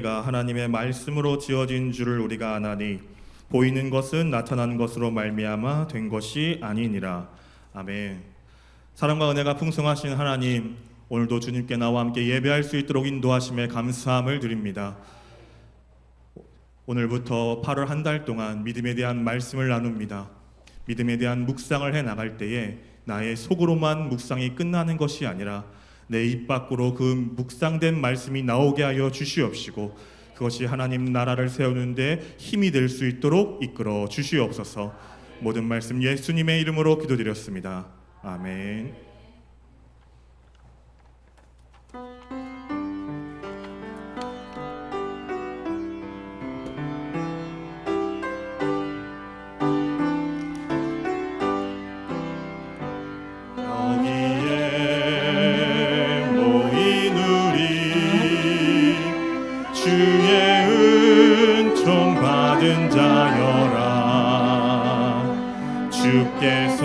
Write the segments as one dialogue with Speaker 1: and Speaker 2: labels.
Speaker 1: 세계가 하나님의 말씀으로 지어진 줄을 우리가 아나니 보이는 것은 나타난 것으로 말미암아 된 것이 아니니라. 아멘. 사랑과 은혜가 풍성하신 하나님, 오늘도 주님께 나와 함께 예배할 수 있도록 인도하심에 감사함을 드립니다. 오늘부터 8월 한 달 동안 믿음에 대한 말씀을 나눕니다. 믿음에 대한 묵상을 해 나갈 때에 나의 속으로만 묵상이 끝나는 것이 아니라 내 입 밖으로 그 묵상된 말씀이 나오게 하여 주시옵시고, 그것이 하나님 나라를 세우는데 힘이 될 수 있도록 이끌어 주시옵소서. 모든 말씀 예수님의 이름으로 기도드렸습니다. 아멘.
Speaker 2: 주의 은총 받은 자여라. 주께서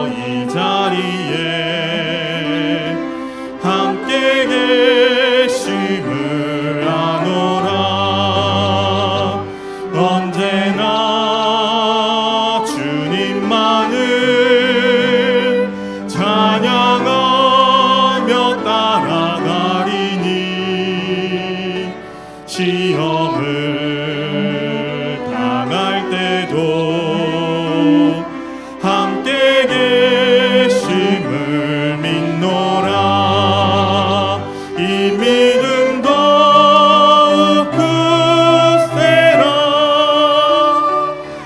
Speaker 2: 이 자리에 함께 계심을 아노라. 언제나 주님만을 찬양하며 따라가리니 시험을 당할 때도 함께 계심을 믿노라. 이 믿음 더욱 굳세라.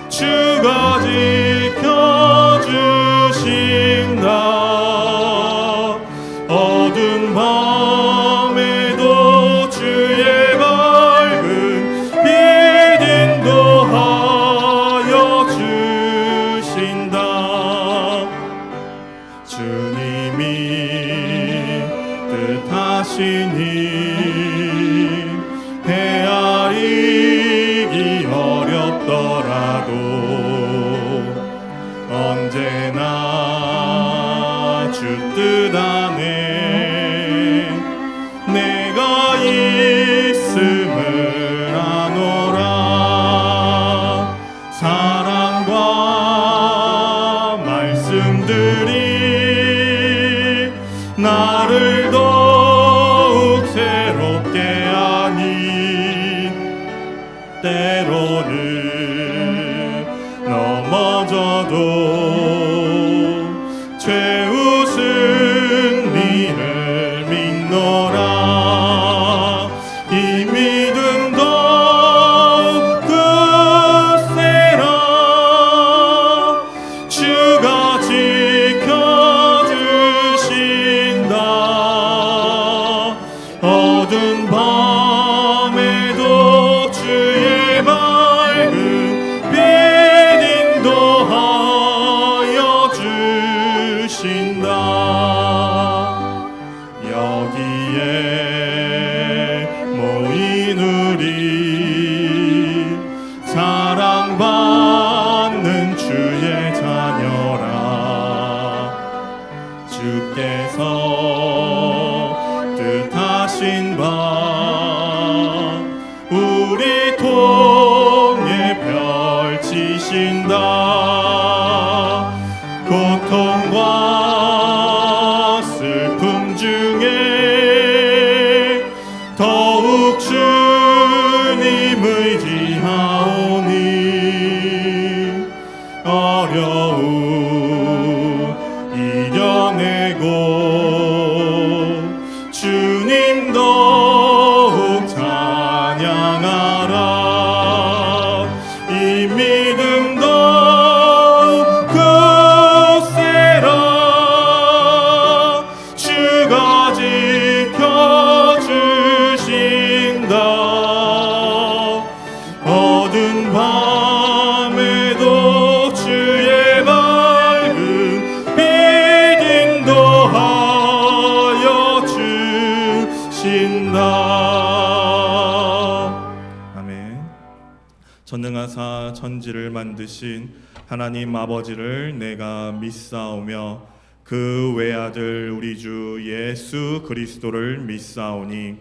Speaker 2: 주가 지켜주신다. 어두운 밤에도 주의 헤아리기 어렵더라도 언제나 주 뜻 안에 내가 있음을 아노라. 사랑과 말씀들이 나를 더욱 새롭게 하니 때로는 넘어져도 최후 승리를 믿노라. 이 믿음 더욱 굳세라. 주가 지켜주신다. 어두운 밤에도 주의 밝은 빛 인도하여 주신다. 여기에 모인 우리 사랑받는 주의 자녀라. 주께서 뜻하신 바 우리 통해 펼치신다. 고통과 슬픔 중에 더욱 주님 의지하오니 어려움 이겨내고 주님 더욱 찬양하라. 이 믿음 더욱 굳세라. 주가 지켜주신다. 어두운 밤에도 주의 밝은 빛 인도하여 주신다.
Speaker 1: 아멘. 전능하사 천지를 만드신 하나님 아버지를 내가 믿사오며 그 외아들 우리 주 예수 그리스도를 믿사오니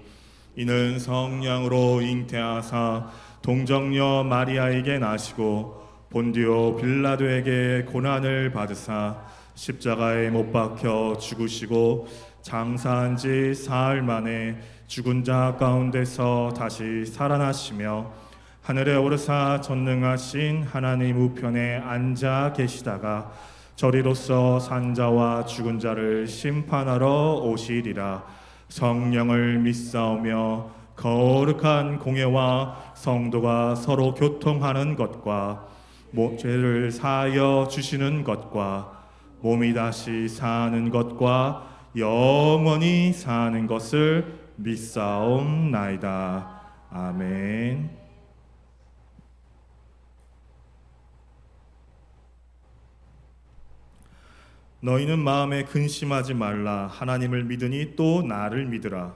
Speaker 1: 이는 성령으로 잉태하사 동정녀 마리아에게 나시고 본디오 빌라도에게 고난을 받으사 십자가에 못 박혀 죽으시고 장사한 지 사흘 만에 죽은 자 가운데서 다시 살아나시며 하늘에 오르사 전능하신 하나님 우편에 앉아 계시다가 저리로서 산자와 죽은 자를 심판하러 오시리라. 성령을 믿사오며 거룩한 공예와 성도가 서로 교통하는 것과 죄를 사하여 주시는 것과 몸이 다시 사는 것과 영원히 사는 것을 믿사옵나이다. 아멘. 너희는 마음에 근심하지 말라. 하나님을 믿으니 또 나를 믿으라.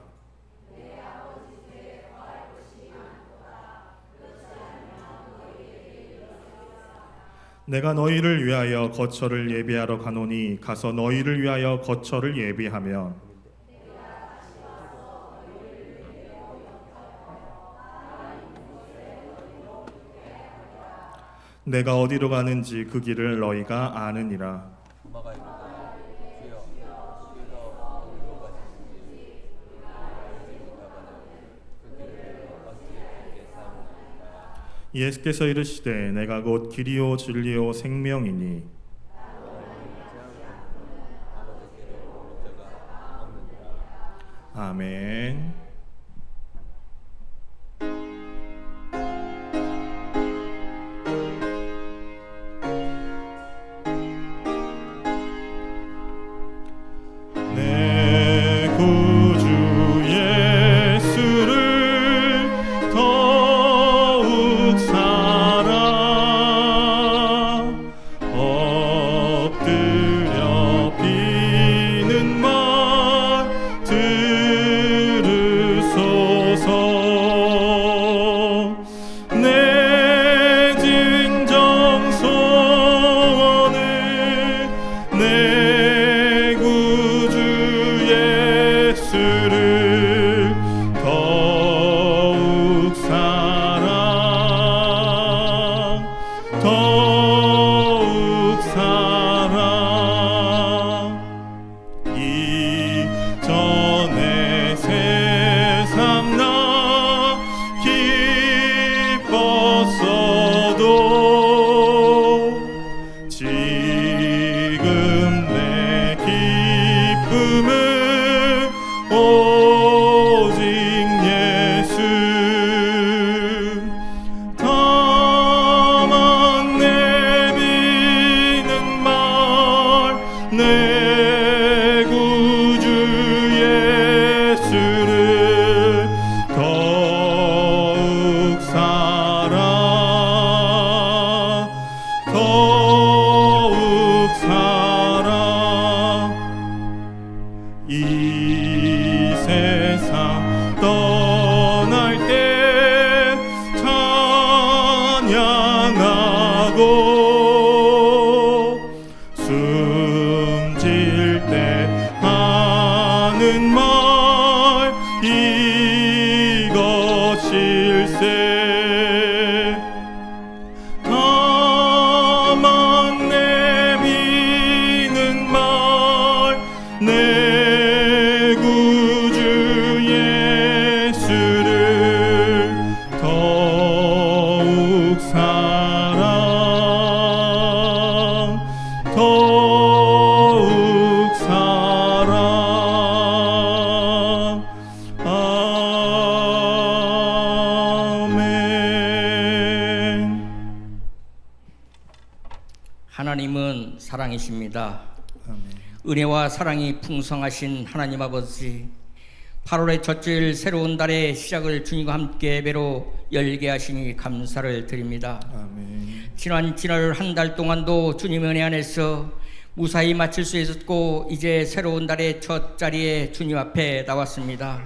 Speaker 1: 내가 너희를 위하여 거처를 예비하러 가노니 가서 너희를 위하여 거처를 예비하면 내가 어디로 가는지 그 길을 너희가 아느니라. 예수께서 이르시되 내가 곧 길이요 진리요 생명이니 아멘. 내 구주 예수를 더욱 사랑 엎드려 비는 말 들으소서. 내 진정 소원을 내 구주 예수를 더욱 사랑 더욱 사랑 이전에 세상 나 기뻤어도 지금 내 기쁨은 오직 예수. 다만 내비는 말 내 구주 예수를 더욱 사랑 더욱 사랑 이 세상 떠날 때 찬양하고 숨질 때 하는 말 이것일세. 다만 내비는 말 내 구주 예수를 더욱 사랑 더욱 사랑 아멘.
Speaker 3: 하나님은 사랑이십니다.
Speaker 1: 아멘.
Speaker 3: 은혜와 사랑이 풍성하신 하나님 아버지, 8월의 첫주일 새로운 달의 시작을 주님과 함께 예배로 열게 하시니 감사를 드립니다.
Speaker 1: 아멘.
Speaker 3: 지난 한 달 동안도 주님의 은혜 안에서 무사히 마칠 수 있었고 이제 새로운 달의 첫 자리에 주님 앞에 나왔습니다.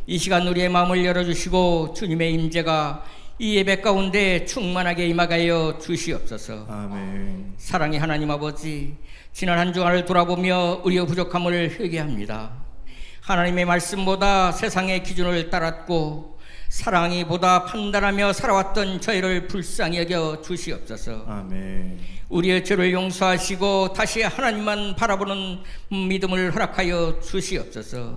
Speaker 3: 이 시간 우리의 마음을 열어주시고 주님의 임재가 이 예배 가운데 충만하게 임하여 주시옵소서.
Speaker 1: 아멘.
Speaker 3: 사랑의 하나님 아버지, 지난 한 주간을 돌아보며 우리의 부족함을 회개합니다. 하나님의 말씀보다 세상의 기준을 따랐고 사랑이 보다 판단하며 살아왔던 저희를 불쌍히 여겨 주시옵소서.
Speaker 1: 아멘.
Speaker 3: 우리의 죄를 용서하시고 다시 하나님만 바라보는 믿음을 허락하여 주시옵소서.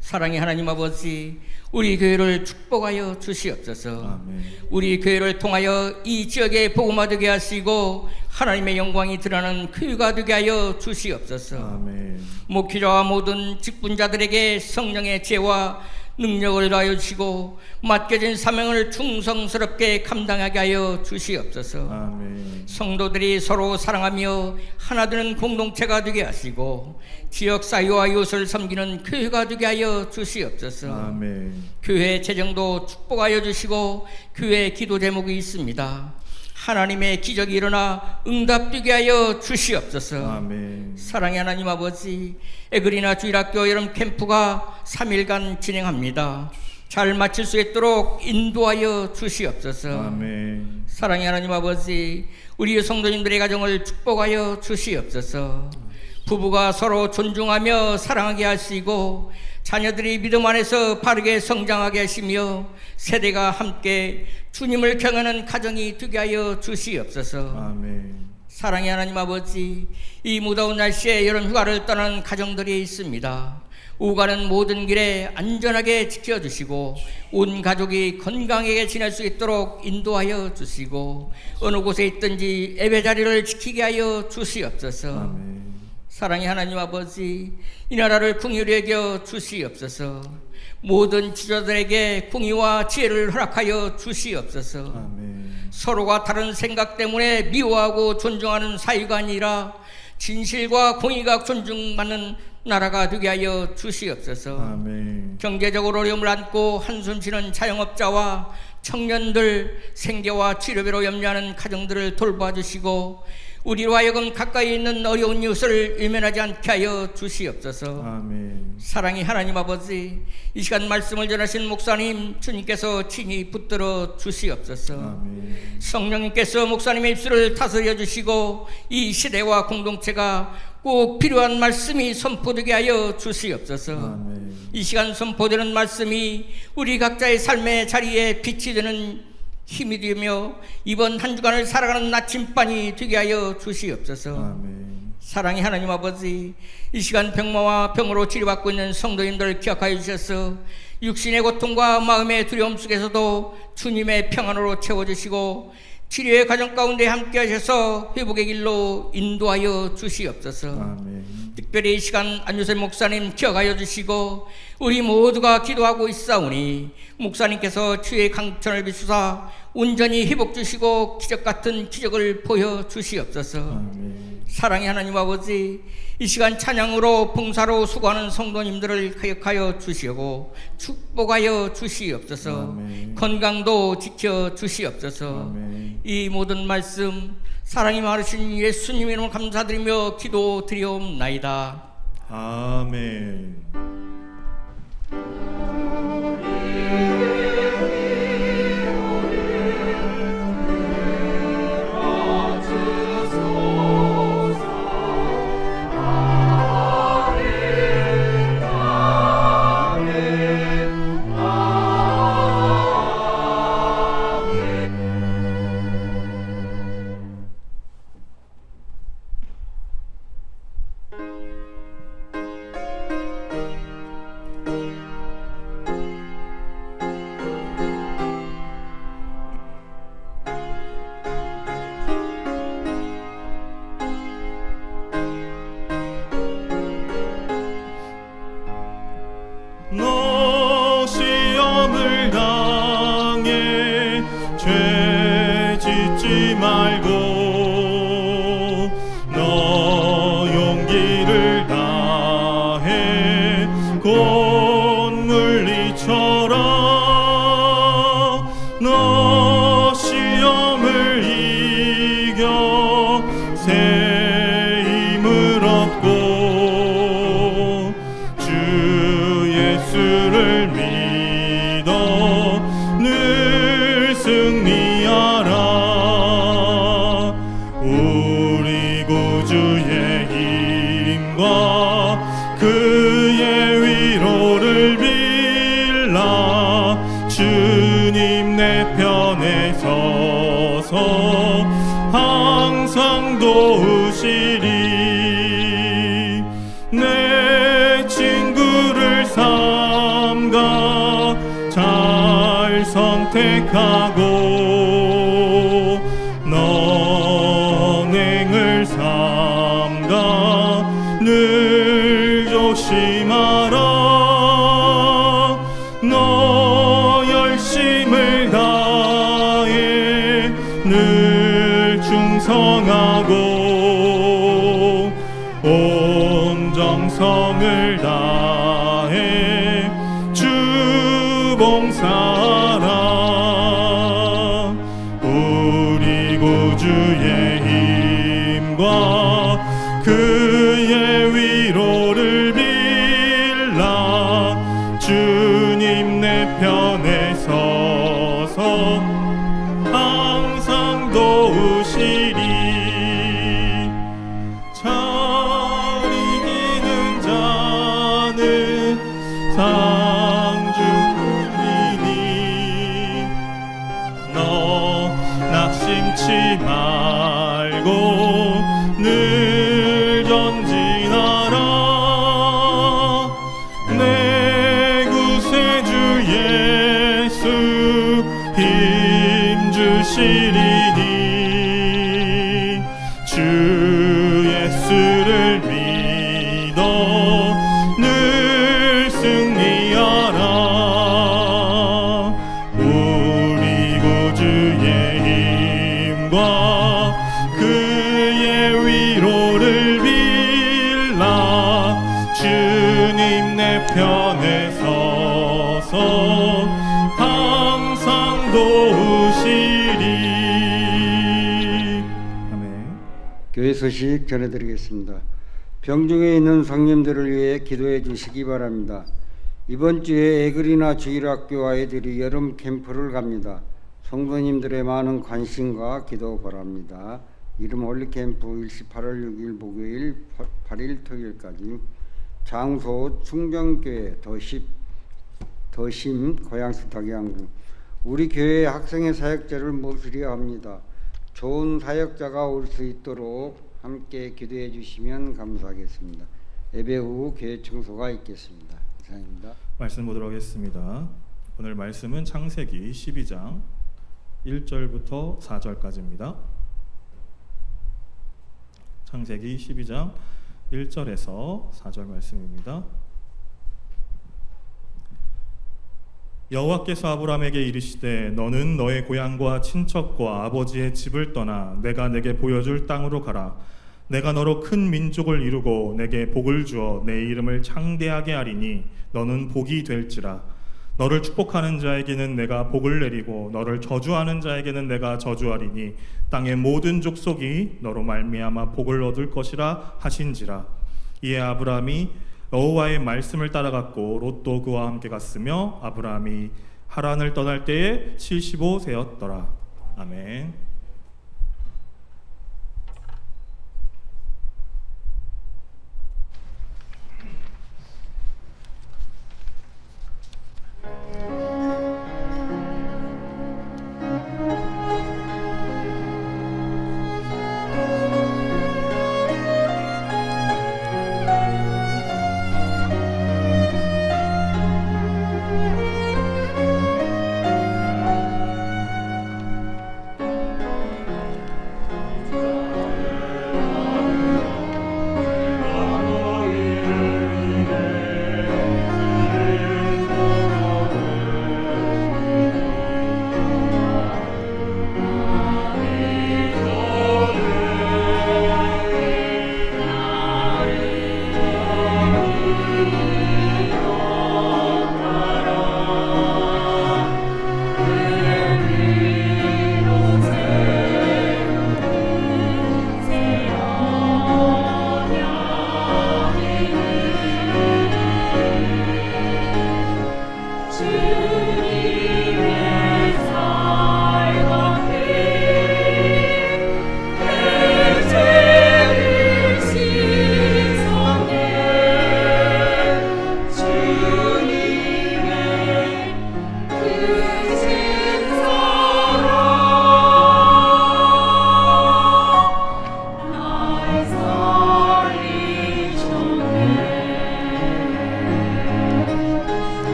Speaker 3: 사랑의 하나님 아버지, 우리 교회를 축복하여 주시옵소서.
Speaker 1: 아멘.
Speaker 3: 우리 교회를 통하여 이 지역에 복음화 되게 하시고 하나님의 영광이 드러나는 교회가 되게 하여 주시옵소서.
Speaker 1: 아멘.
Speaker 3: 목회자와 모든 직분자들에게 성령의 지혜와 능력을 더하여 주시고 맡겨진 사명을 충성스럽게 감당하게 하여 주시옵소서.
Speaker 1: 아멘.
Speaker 3: 성도들이 서로 사랑하며 하나 되는 공동체가 되게 하시고 지역 사회와 이웃을 섬기는 교회가 되게 하여 주시옵소서.
Speaker 1: 아멘.
Speaker 3: 교회 재정도 축복하여 주시고 교회 기도 제목이 있습니다. 하나님의 기적이 일어나 응답되게 하여 주시옵소서.
Speaker 1: 아멘.
Speaker 3: 사랑의 하나님 아버지, 에그리나 주일학교 여름 캠프가 3일간 진행합니다. 잘 마칠 수 있도록 인도하여 주시옵소서.
Speaker 1: 아멘.
Speaker 3: 사랑의 하나님 아버지, 우리 성도님들의 가정을 축복하여 주시옵소서. 부부가 서로 존중하며 사랑하게 하시고 자녀들이 믿음 안에서 바르게 성장하게 하시며 세대가 함께 주님을 경외하는 가정이 되게 하여 주시옵소서.
Speaker 1: 아멘.
Speaker 3: 사랑의 하나님 아버지, 이 무더운 날씨에 여름 휴가를 떠나는 가정들이 있습니다. 오가는 모든 길에 안전하게 지켜주시고 온 가족이 건강하게 지낼 수 있도록 인도하여 주시고 어느 곳에 있든지 예배 자리를 지키게 하여 주시옵소서.
Speaker 1: 아멘.
Speaker 3: 사랑의 하나님 아버지, 이 나라를 궁휼히 여겨 주시옵소서. 모든 지도자들에게 궁의와 지혜를 허락하여 주시옵소서.
Speaker 1: 아멘.
Speaker 3: 서로가 다른 생각 때문에 미워하고 존중하는 사이가 아니라 진실과 공의가 존중받는 나라가 되게 하여 주시옵소서.
Speaker 1: 아멘.
Speaker 3: 경제적으로 어려움을 안고 한숨 쉬는 자영업자와 청년들, 생계와 치료비로 염려하는 가정들을 돌봐주시고 우리로 하여금 가까이 있는 어려운 이웃을 외면하지 않게 하여 주시옵소서.
Speaker 1: 아멘.
Speaker 3: 사랑의 하나님 아버지, 이 시간 말씀을 전하신 목사님 주님께서 친히 붙들어 주시옵소서.
Speaker 1: 아멘.
Speaker 3: 성령님께서 목사님의 입술을 다스려 주시고 이 시대와 공동체가 꼭 필요한 말씀이 선포되게 하여 주시옵소서.
Speaker 1: 아멘.
Speaker 3: 이 시간 선포되는 말씀이 우리 각자의 삶의 자리에 빛이 되는 힘이 되며 이번 한 주간을 살아가는 나침반이 되게 하여 주시옵소서.
Speaker 1: 아멘.
Speaker 3: 사랑의 하나님 아버지, 이 시간 병마와 병으로 치료받고 있는 성도님들 기억하여 주셔서 육신의 고통과 마음의 두려움 속에서도 주님의 평안으로 채워주시고 치료의 과정 가운데 함께 하셔서 회복의 길로 인도하여 주시옵소서.
Speaker 1: 아멘.
Speaker 3: 특별히 이 시간 안유세 목사님 기억하여 주시고 우리 모두가 기도하고 있사오니 목사님께서 주의 강천을 비추사 온전히 회복 주시고 기적 같은 기적을 보여 주시옵소서.
Speaker 1: 아멘.
Speaker 3: 사랑의 하나님 아버지, 이 시간 찬양으로 봉사로 수고하는 성도님들을 기억하여 주시고 축복하여 주시옵소서.
Speaker 1: 아멘.
Speaker 3: 건강도 지켜 주시옵소서.
Speaker 1: 아멘.
Speaker 3: 이 모든 말씀 사랑이 많으신 예수님 이름으로 감사드리며 기도드리옵나이다.
Speaker 1: 아멘.
Speaker 2: 너 시험을 당해 죄 짓지 말고 너 용기를 다해 곧 물리쳐라. 너 시험을 이겨 새 힘을 얻고 예수를 믿어 늘 승리하라. 우리 구주의 힘과 그의 위로 편에 서서 항상 도우시리. 내 친구를 삼가 잘 선택하고 너행을 삼가 늘 조심하라. 너 열심을 다해 늘 충성하고 온 정성을 다해 주 봉사하라. 우리 구주의 힘과 그의 위로를 빌라. 주님 내 편에 서서 항상 도우시리. 잘 이기는 자는 상주뿐이니 너 낙심치 말고 늘 전진하라. 내 구세주 예수 힘주시리니 주 예수를 믿어 늘 승리하라. 우리 구주의 힘과 그의 위로를 빌라. 주님 내 편에 서서 항상 도우시리. 아멘.
Speaker 4: 교회 소식 전해드리겠습니다. 병중에 있는 성님들을 위해 기도해 주시기 바랍니다. 이번 주에 에그리나 주일학교 아이들이 여름 캠프를 갑니다. 성도님들의 많은 관심과 기도 바랍니다. 이름 홀리캠프 일시 8월 6일 목요일 8일 토요일까지. 장소 충정교회 더심 고양시 덕양구. 우리 교회 학생의 사역자를 모시려 합니다. 좋은 사역자가 올 수 있도록 함께 기도해 주시면 감사하겠습니다. 예배 후 교회 청소가 있겠습니다. 이상입니다.
Speaker 1: 말씀 보도록 하겠습니다. 오늘 말씀은 창세기 12장 1절부터 4절까지입니다. 창세기 12장 1절에서 4절 말씀입니다. 여호와께서 아브라함에게 이르시되 너는 너의 고향과 친척과 아버지의 집을 떠나 내가 내게 보여줄 땅으로 가라. 내가 너로 큰 민족을 이루고 내게 복을 주어 내 이름을 창대하게 하리니 너는 복이 될지라. 너를 축복하는 자에게는 내가 복을 내리고 너를 저주하는 자에게는 내가 저주하리니 땅의 모든 족속이 너로 말미암아 복을 얻을 것이라 하신지라. 이에 아브라함이 여호와의 말씀을 따라갔고 롯도 그와 함께 갔으며 아브라함이 하란을 떠날 때에 75세였더라. 아멘.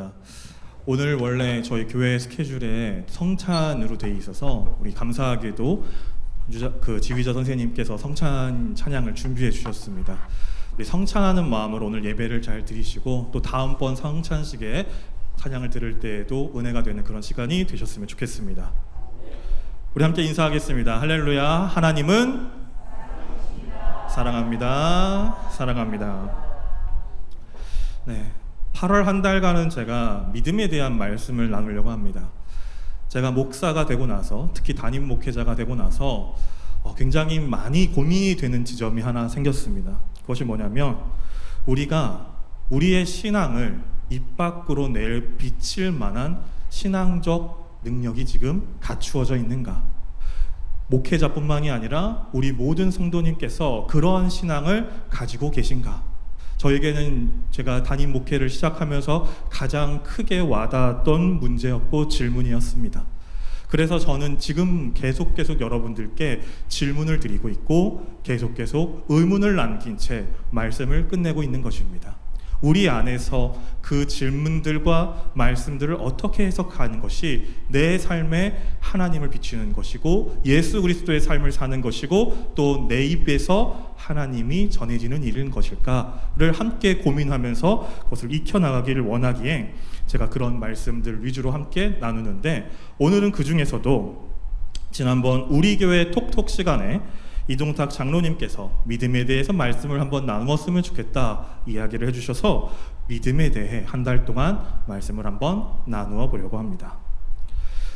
Speaker 1: 반갑습니다. 오늘 원래 저희 교회 스케줄에 성찬으로 돼 있어서 우리 감사하게도 지휘자 선생님께서 성찬 찬양을 준비해 주셨습니다. 우리 성찬하는 마음으로 오늘 예배를 잘 드리시고 또 다음번 성찬식에 찬양을 들을 때에도 은혜가 되는 그런 시간이 되셨으면 좋겠습니다. 우리 함께 인사하겠습니다. 할렐루야. 하나님은 사랑합니다. 사랑합니다. 네, 8월 한 달간은 제가 믿음에 대한 말씀을 나누려고 합니다. 제가 목사가 되고 나서, 특히 담임 목회자가 되고 나서 굉장히 많이 고민이 되는 지점이 하나 생겼습니다. 그것이 뭐냐면 우리가 우리의 신앙을 입 밖으로 내비칠 만한 신앙적 능력이 지금 갖추어져 있는가? 목회자뿐만이 아니라 우리 모든 성도님께서 그러한 신앙을 가지고 계신가? 저에게는 제가 담임 목회를 시작하면서 가장 크게 와닿았던 문제였고 질문이었습니다. 그래서 저는 지금 계속 여러분들께 질문을 드리고 있고 계속 의문을 남긴 채 말씀을 끝내고 있는 것입니다. 우리 안에서 그 질문들과 말씀들을 어떻게 해석하는 것이 내 삶에 하나님을 비추는 것이고 예수 그리스도의 삶을 사는 것이고 또 내 입에서 하나님이 전해지는 일인 것일까를 함께 고민하면서 그것을 익혀나가기를 원하기에 제가 그런 말씀들 위주로 함께 나누는데, 오늘은 그 중에서도 지난번 우리 교회 톡톡 시간에 이동탁 장로님께서 믿음에 대해서 말씀을 한번 나누었으면 좋겠다 이야기를 해주셔서 믿음에 대해 한 달 동안 말씀을 한번 나누어 보려고 합니다.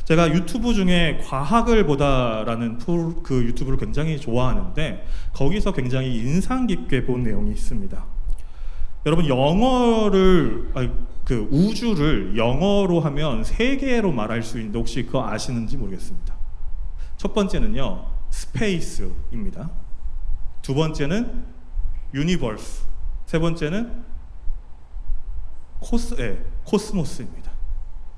Speaker 1: 제가 유튜브 중에 과학을 보다라는 그 유튜브를 굉장히 좋아하는데 거기서 굉장히 인상 깊게 본 내용이 있습니다. 여러분, 우주를 영어로 하면 세 개로 말할 수 있는데 혹시 그거 아시는지 모르겠습니다. 첫 번째는요, 스페이스입니다. 두 번째는 유니버스, 세 번째는 코스모스입니다.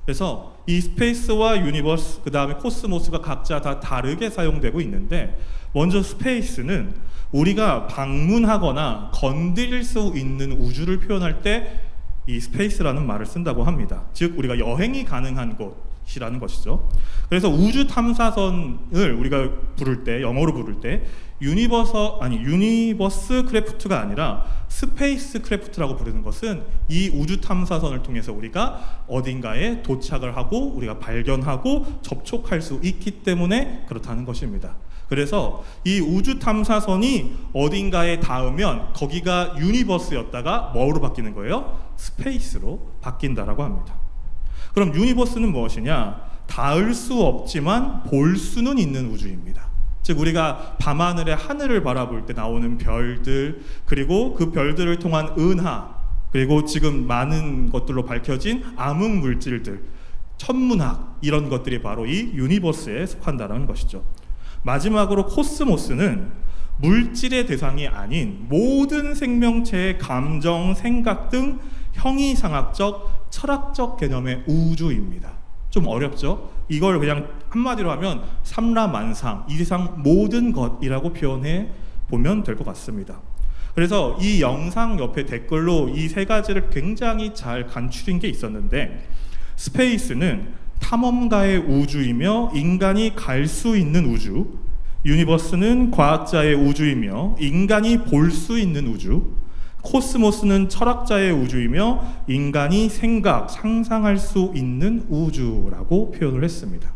Speaker 1: 그래서 이 스페이스와 유니버스, 그 다음에 코스모스가 각자 다 다르게 사용되고 있는데, 먼저 스페이스는 우리가 방문하거나 건드릴 수 있는 우주를 표현할 때 이 스페이스라는 말을 쓴다고 합니다. 즉 우리가 여행이 가능한 곳이라는 것이죠. 그래서 우주 탐사선을 우리가 부를 때, 영어로 부를 때 유니버스 크래프트가 아니라 스페이스 크래프트라고 부르는 것은 이 우주 탐사선을 통해서 우리가 어딘가에 도착을 하고 우리가 발견하고 접촉할 수 있기 때문에 그렇다는 것입니다. 그래서 이 우주 탐사선이 어딘가에 닿으면 거기가 유니버스였다가 뭐로 바뀌는 거예요? 스페이스로 바뀐다라고 합니다. 그럼 유니버스는 무엇이냐? 닿을 수 없지만 볼 수는 있는 우주입니다. 즉 우리가 밤하늘의 하늘을 바라볼 때 나오는 별들, 그리고 그 별들을 통한 은하, 그리고 지금 많은 것들로 밝혀진 암흑 물질들, 천문학, 이런 것들이 바로 이 유니버스에 속한다는 것이죠. 마지막으로 코스모스는 물질의 대상이 아닌 모든 생명체의 감정, 생각 등 형이상학적, 철학적 개념의 우주입니다. 좀 어렵죠? 이걸 그냥 한마디로 하면 삼라만상, 이 세상 모든 것이라고 표현해 보면 될 것 같습니다. 그래서 이 영상 옆에 댓글로 이 세 가지를 굉장히 잘 간추린 게 있었는데, 스페이스는 탐험가의 우주이며 인간이 갈 수 있는 우주, 유니버스는 과학자의 우주이며 인간이 볼 수 있는 우주, 코스모스는 철학자의 우주이며 인간이 상상할 수 있는 우주라고 표현을 했습니다.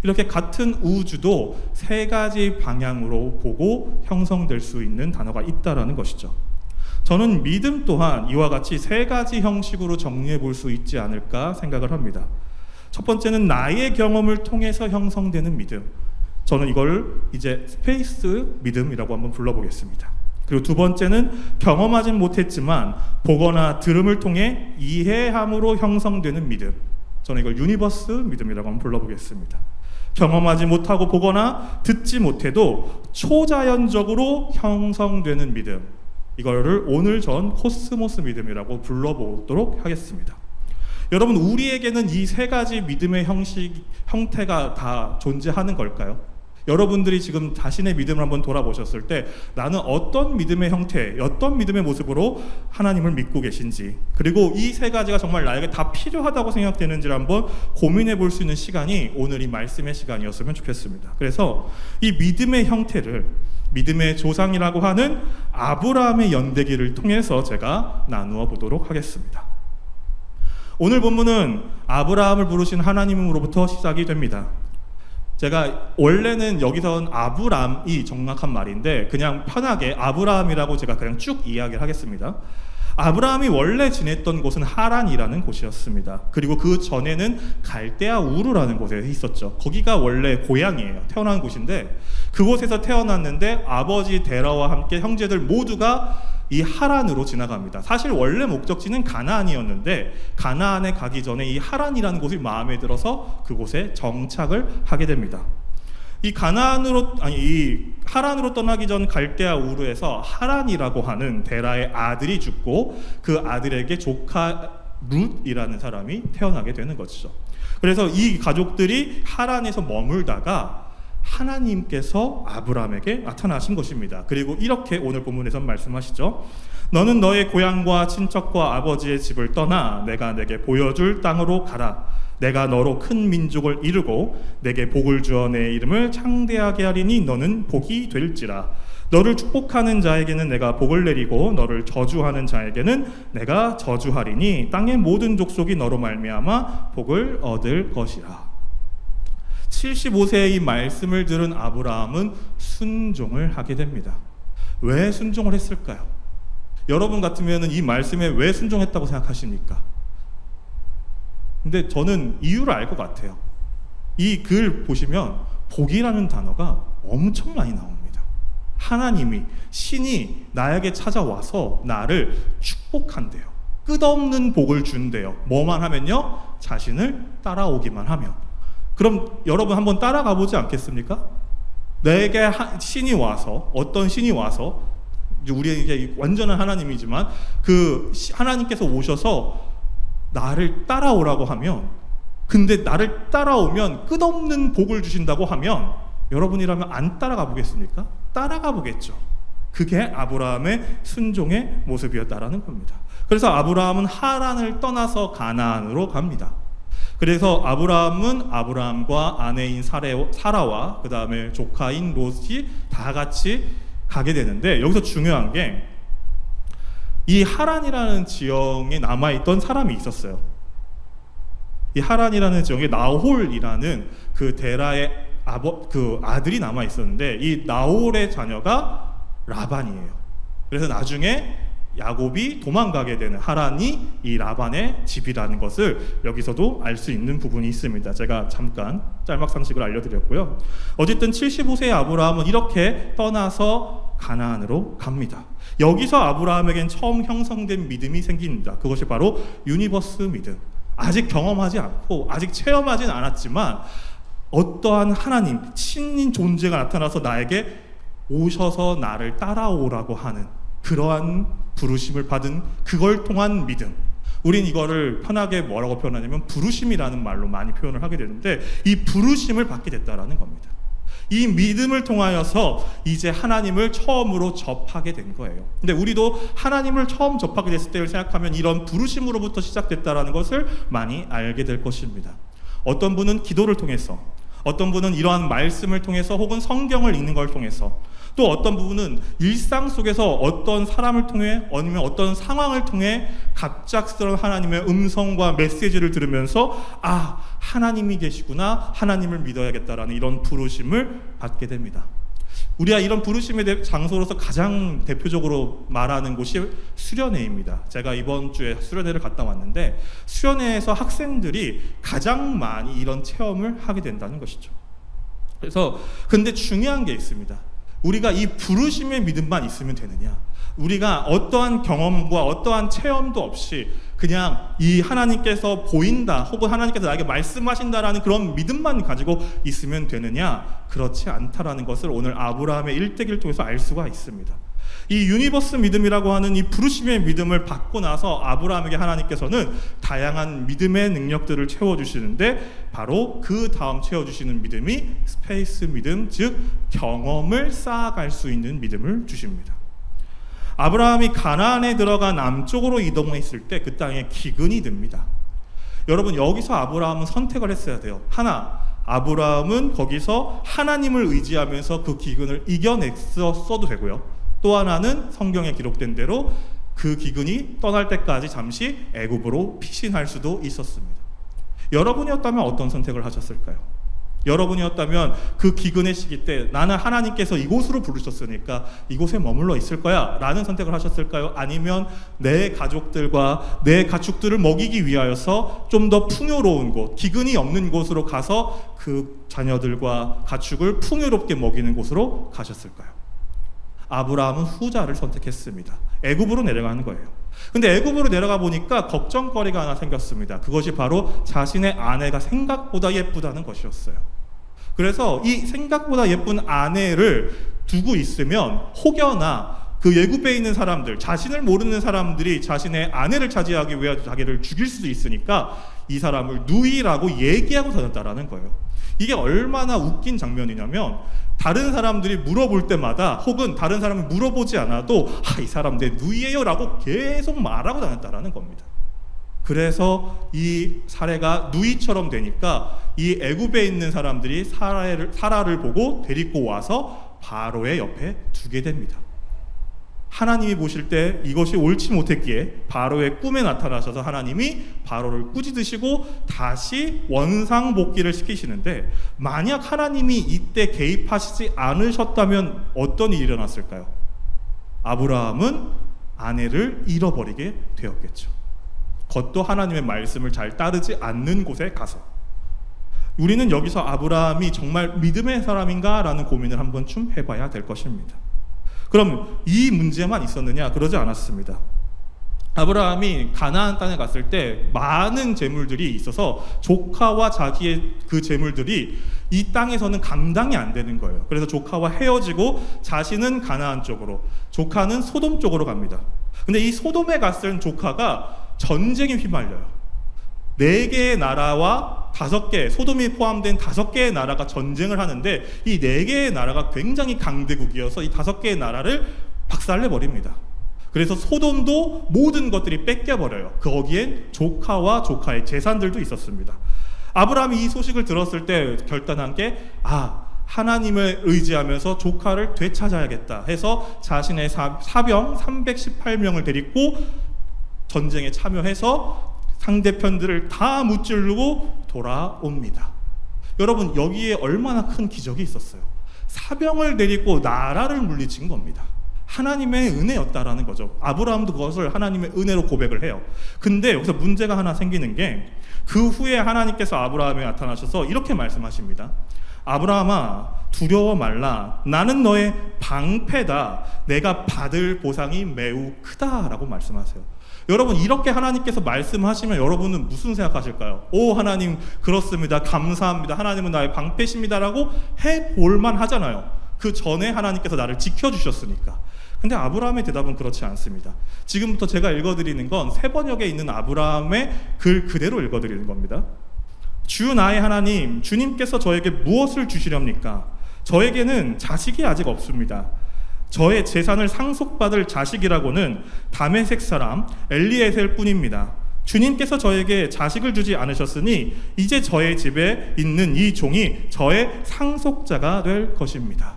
Speaker 1: 이렇게 같은 우주도 세 가지 방향으로 보고 형성될 수 있는 단어가 있다라는 것이죠. 저는 믿음 또한 이와 같이 세 가지 형식으로 정리해 볼 수 있지 않을까 생각을 합니다. 첫 번째는 나의 경험을 통해서 형성되는 믿음. 저는 이걸 이제 스페이스 믿음이라고 한번 불러보겠습니다. 그리고 두 번째는 경험하진 못했지만 보거나 들음을 통해 이해함으로 형성되는 믿음. 저는 이걸 유니버스 믿음이라고 한번 불러보겠습니다. 경험하지 못하고 보거나 듣지 못해도 초자연적으로 형성되는 믿음. 이거를 오늘 전 코스모스 믿음이라고 불러보도록 하겠습니다. 여러분, 우리에게는 이 세 가지 믿음의 형태가 다 존재하는 걸까요? 여러분들이 지금 자신의 믿음을 한번 돌아보셨을 때 나는 어떤 믿음의 형태, 어떤 믿음의 모습으로 하나님을 믿고 계신지, 그리고 이 세 가지가 정말 나에게 다 필요하다고 생각되는지를 한번 고민해 볼 수 있는 시간이 오늘 이 말씀의 시간이었으면 좋겠습니다. 그래서 이 믿음의 형태를 믿음의 조상이라고 하는 아브라함의 연대기를 통해서 제가 나누어 보도록 하겠습니다. 오늘 본문은 아브라함을 부르신 하나님으로부터 시작이 됩니다. 제가 원래는 여기선 아브람이 정확한 말인데 그냥 편하게 아브라함이라고 제가 그냥 쭉 이야기를 하겠습니다. 아브라함이 원래 지냈던 곳은 하란이라는 곳이었습니다. 그리고 그 전에는 갈대아 우르라는 곳에 있었죠. 거기가 원래 고향이에요. 태어난 곳인데 그곳에서 태어났는데 아버지 데라와 함께 형제들 모두가 이 하란으로 지나갑니다. 사실 원래 목적지는 가나안이었는데 가나안에 가기 전에 이 하란이라는 곳이 마음에 들어서 그곳에 정착을 하게 됩니다. 이 하란으로 떠나기 전 갈대아 우르에서 하란이라고 하는 데라의 아들이 죽고 그 아들에게 조카 룻이라는 사람이 태어나게 되는 것이죠. 그래서 이 가족들이 하란에서 머물다가 하나님께서 아브라함에게 나타나신 것입니다. 그리고 이렇게 오늘 본문에서 말씀하시죠. 너는 너의 고향과 친척과 아버지의 집을 떠나 내가 내게 보여줄 땅으로 가라. 내가 너로 큰 민족을 이루고 내게 복을 주어 내 이름을 창대하게 하리니 너는 복이 될지라. 너를 축복하는 자에게는 내가 복을 내리고 너를 저주하는 자에게는 내가 저주하리니 땅의 모든 족속이 너로 말미암아 복을 얻을 것이라. 75세의 이 말씀을 들은 아브라함은 순종을 하게 됩니다. 왜 순종을 했을까요? 여러분 같으면 이 말씀에 왜 순종했다고 생각하십니까? 근데 저는 이유를 알 것 같아요. 이 글 보시면 복이라는 단어가 엄청 많이 나옵니다. 하나님이, 신이 나에게 찾아와서 나를 축복한대요. 끝없는 복을 준대요. 뭐만 하면요? 자신을 따라오기만 하면. 그럼 여러분 한번 따라가 보지 않겠습니까? 내게 신이 와서, 어떤 신이 와서, 우리에게 완전한 하나님이지만 그 하나님께서 오셔서 나를 따라오라고 하면, 근데 나를 따라오면 끝없는 복을 주신다고 하면 여러분이라면 안 따라가 보겠습니까? 따라가 보겠죠. 그게 아브라함의 순종의 모습이었다라는 겁니다. 그래서 아브라함은 하란을 떠나서 가나안으로 갑니다. 그래서 아브라함은 아브라함과 아내인 사라와 그 다음에 조카인 롯이 다 같이 가게 되는데, 여기서 중요한 게 이 하란이라는 지역에 남아있던 사람이 있었어요. 이 하란이라는 지역에 나홀이라는 그 데라의 아들이 남아 있었는데 이 나홀의 자녀가 라반이에요. 그래서 나중에 야곱이 도망가게 되는 하란이 이 라반의 집이라는 것을 여기서도 알 수 있는 부분이 있습니다. 제가 잠깐 짤막 상식을 알려드렸고요. 어쨌든 75세의 아브라함은 이렇게 떠나서 가나안으로 갑니다. 여기서 아브라함에겐 처음 형성된 믿음이 생깁니다. 그것이 바로 유니버스 믿음. 아직 경험하지 않고 아직 체험하진 않았지만 어떠한 하나님, 신인 존재가 나타나서 나에게 오셔서 나를 따라오라고 하는 그러한 부르심을 받은 그걸 통한 믿음. 우린 이거를 편하게 뭐라고 표현하냐면 부르심이라는 말로 많이 표현을 하게 되는데 이 부르심을 받게 됐다라는 겁니다. 이 믿음을 통하여서 이제 하나님을 처음으로 접하게 된 거예요. 근데 우리도 하나님을 처음 접하게 됐을 때를 생각하면 이런 부르심으로부터 시작됐다라는 것을 많이 알게 될 것입니다. 어떤 분은 기도를 통해서, 어떤 분은 이러한 말씀을 통해서 혹은 성경을 읽는 걸 통해서, 또 어떤 부분은 일상 속에서 어떤 사람을 통해 아니면 어떤 상황을 통해 갑작스러운 하나님의 음성과 메시지를 들으면서 아, 하나님이 계시구나, 하나님을 믿어야겠다라는 이런 부르심을 받게 됩니다. 우리가 이런 부르심의 장소로서 가장 대표적으로 말하는 곳이 수련회입니다. 제가 이번 주에 수련회를 갔다 왔는데 수련회에서 학생들이 가장 많이 이런 체험을 하게 된다는 것이죠. 그래서 근데 중요한 게 있습니다. 우리가 이 부르심의 믿음만 있으면 되느냐? 우리가 어떠한 경험과 어떠한 체험도 없이 그냥 이 하나님께서 보인다 혹은 하나님께서 나에게 말씀하신다라는 그런 믿음만 가지고 있으면 되느냐? 그렇지 않다라는 것을 오늘 아브라함의 일대기를 통해서 알 수가 있습니다. 이 유니버스 믿음이라고 하는 이 부르심의 믿음을 받고 나서 아브라함에게 하나님께서는 다양한 믿음의 능력들을 채워주시는데 바로 그 다음 채워주시는 믿음이 스페이스 믿음, 즉 경험을 쌓아갈 수 있는 믿음을 주십니다. 아브라함이 가나안에 들어가 남쪽으로 이동했을 때 그 땅에 기근이 듭니다. 여러분, 여기서 아브라함은 선택을 했어야 돼요. 하나, 아브라함은 거기서 하나님을 의지하면서 그 기근을 이겨냈어도 되고요. 또 하나는 성경에 기록된 대로 그 기근이 떠날 때까지 잠시 애굽으로 피신할 수도 있었습니다. 여러분이었다면 어떤 선택을 하셨을까요? 여러분이었다면 그 기근의 시기 때 나는 하나님께서 이곳으로 부르셨으니까 이곳에 머물러 있을 거야 라는 선택을 하셨을까요? 아니면 내 가족들과 내 가축들을 먹이기 위하여서 좀 더 풍요로운 곳, 기근이 없는 곳으로 가서 그 자녀들과 가축을 풍요롭게 먹이는 곳으로 가셨을까요? 아브라함은 후자를 선택했습니다. 애굽으로 내려가는 거예요. 근데 애굽으로 내려가 보니까 걱정거리가 하나 생겼습니다. 그것이 바로 자신의 아내가 생각보다 예쁘다는 것이었어요. 그래서 이 생각보다 예쁜 아내를 두고 있으면 혹여나 그 애굽에 있는 사람들, 자신을 모르는 사람들이 자신의 아내를 차지하기 위해 자기를 죽일 수도 있으니까 이 사람을 누이라고 얘기하고 다녔다라는 거예요. 이게 얼마나 웃긴 장면이냐면 다른 사람들이 물어볼 때마다 혹은 다른 사람이 물어보지 않아도 이 사람 내 누이예요 라고 계속 말하고 다녔다라는 겁니다. 그래서 이 사례가 누이처럼 되니까 이 애굽에 있는 사람들이 사라를 보고 데리고 와서 바로의 옆에 두게 됩니다. 하나님이 보실 때 이것이 옳지 못했기에 바로의 꿈에 나타나셔서 하나님이 바로를 꾸짖으시고 다시 원상복귀를 시키시는데, 만약 하나님이 이때 개입하시지 않으셨다면 어떤 일이 일어났을까요? 아브라함은 아내를 잃어버리게 되었겠죠. 그것도 하나님의 말씀을 잘 따르지 않는 곳에 가서. 우리는 여기서 아브라함이 정말 믿음의 사람인가 라는 고민을 한 번쯤 해봐야 될 것입니다. 그럼 이 문제만 있었느냐? 그러지 않았습니다. 아브라함이 가나안 땅에 갔을 때 많은 재물들이 있어서 조카와 자기의 그 재물들이 이 땅에서는 감당이 안 되는 거예요. 그래서 조카와 헤어지고 자신은 가나안 쪽으로, 조카는 소돔 쪽으로 갑니다. 근데 이 소돔에 갔을 조카가 전쟁에 휘말려요. 4개의 나라와 5개, 소돔이 포함된 5개의 나라가 전쟁을 하는데 이 4개의 나라가 굉장히 강대국이어서 이 5개의 나라를 박살내버립니다. 그래서 소돔도 모든 것들이 뺏겨버려요. 거기엔 조카와 조카의 재산들도 있었습니다. 아브라함이 이 소식을 들었을 때 결단한 게 하나님을 의지하면서 조카를 되찾아야겠다 해서 자신의 사병 318명을 데리고 전쟁에 참여해서 상대편들을 다 무찌르고 돌아옵니다. 여러분, 여기에 얼마나 큰 기적이 있었어요. 사병을 데리고 나라를 물리친 겁니다. 하나님의 은혜였다라는 거죠. 아브라함도 그것을 하나님의 은혜로 고백을 해요. 근데 여기서 문제가 하나 생기는 게, 그 후에 하나님께서 아브라함에 나타나셔서 이렇게 말씀하십니다. 아브라함아, 두려워 말라. 나는 너의 방패다. 내가 받을 보상이 매우 크다라고 말씀하세요. 여러분, 이렇게 하나님께서 말씀하시면 여러분은 무슨 생각하실까요? 오, 하나님 그렇습니다. 감사합니다. 하나님은 나의 방패십니다라고 해볼만 하잖아요. 그 전에 하나님께서 나를 지켜주셨으니까. 근데 아브라함의 대답은 그렇지 않습니다. 지금부터 제가 읽어드리는 건 새번역에 있는 아브라함의 글 그대로 읽어드리는 겁니다. 주 나의 하나님, 주님께서 저에게 무엇을 주시렵니까? 저에게는 자식이 아직 없습니다. 저의 재산을 상속받을 자식이라고는 다메섹 사람 엘리에셀 뿐입니다. 주님께서 저에게 자식을 주지 않으셨으니 이제 저의 집에 있는 이 종이 저의 상속자가 될 것입니다.